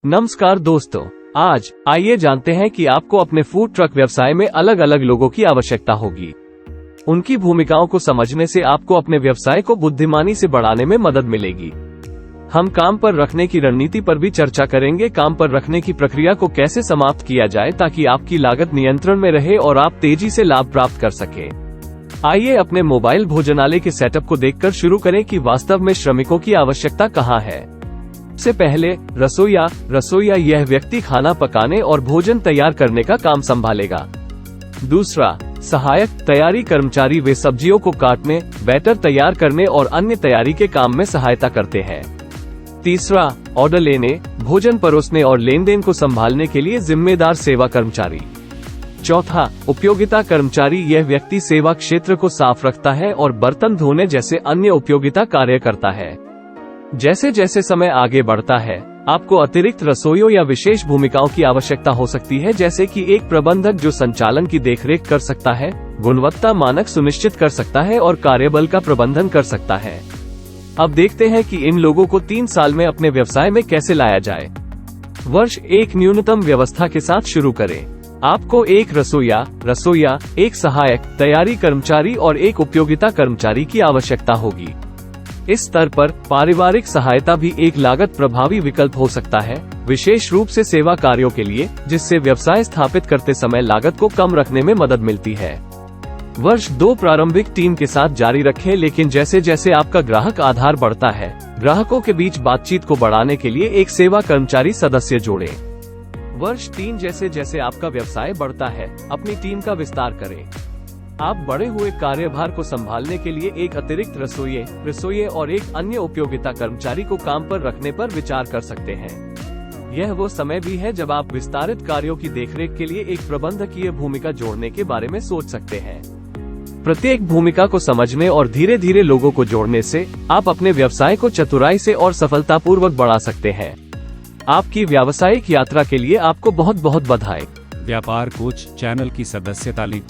नमस्कार दोस्तों, आज आइए जानते हैं कि आपको अपने फूड ट्रक व्यवसाय में अलग अलग लोगों की आवश्यकता होगी। उनकी भूमिकाओं को समझने से आपको अपने व्यवसाय को बुद्धिमानी से बढ़ाने में मदद मिलेगी। हम काम पर रखने की रणनीति पर भी चर्चा करेंगे। काम पर रखने की प्रक्रिया को कैसे समाप्त किया जाए ताकि आपकी लागत नियंत्रण में रहे और आप तेजी से लाभ प्राप्त कर सके। आइए अपने मोबाइल भोजनालय के सेटअप को देखकर शुरू करें कि वास्तव में श्रमिकों की आवश्यकता कहाँ है। सबसे पहले रसोइया यह व्यक्ति खाना पकाने और भोजन तैयार करने का काम संभालेगा। दूसरा, सहायक तैयारी कर्मचारी वे सब्जियों को काटने, बैटर तैयार करने और अन्य तैयारी के काम में सहायता करते हैं। तीसरा, ऑर्डर लेने, भोजन परोसने और लेन देन को संभालने के लिए जिम्मेदार सेवा कर्मचारी। चौथा, उपयोगिता कर्मचारी यह व्यक्ति सेवा क्षेत्र को साफ रखता है और बर्तन धोने जैसे अन्य उपयोगिता कार्य करता है। जैसे जैसे समय आगे बढ़ता है, आपको अतिरिक्त रसोइयों या विशेष भूमिकाओं की आवश्यकता हो सकती है, जैसे कि एक प्रबंधक जो संचालन की देखरेख कर सकता है, गुणवत्ता मानक सुनिश्चित कर सकता है और कार्यबल का प्रबंधन कर सकता है। अब देखते हैं कि इन लोगों को 3 साल में अपने व्यवसाय में कैसे लाया जाए। वर्ष 1 न्यूनतम व्यवस्था के साथ शुरू करें। आपको एक रसोइया, एक सहायक तैयारी कर्मचारी और एक उपयोगिता कर्मचारी की आवश्यकता होगी। इस स्तर पर पारिवारिक सहायता भी एक लागत प्रभावी विकल्प हो सकता है, विशेष रूप से सेवा कार्यों के लिए, जिससे व्यवसाय स्थापित करते समय लागत को कम रखने में मदद मिलती है। वर्ष 2 प्रारंभिक टीम के साथ जारी रखें, लेकिन जैसे जैसे आपका ग्राहक आधार बढ़ता है, ग्राहकों के बीच बातचीत को बढ़ाने के लिए एक सेवा कर्मचारी सदस्य जोड़ें। वर्ष 3 जैसे जैसे आपका व्यवसाय बढ़ता है, अपनी टीम का विस्तार करें। आप बढ़े हुए कार्यभार को संभालने के लिए एक अतिरिक्त रसोइये और एक अन्य उपयोगिता कर्मचारी को काम पर रखने पर विचार कर सकते हैं। यह वो समय भी है जब आप विस्तारित कार्यों की देखरेख के लिए एक प्रबंधकीय भूमिका जोड़ने के बारे में सोच सकते हैं। प्रत्येक भूमिका को समझने और धीरे धीरे लोगों को जोड़ने से आप अपने व्यवसाय को चतुराई से और सफलतापूर्वक बढ़ा सकते हैं। आपकी व्यावसायिक यात्रा के लिए आपको बहुत बहुत बधाई। व्यापार कोच चैनल की सदस्यता लें।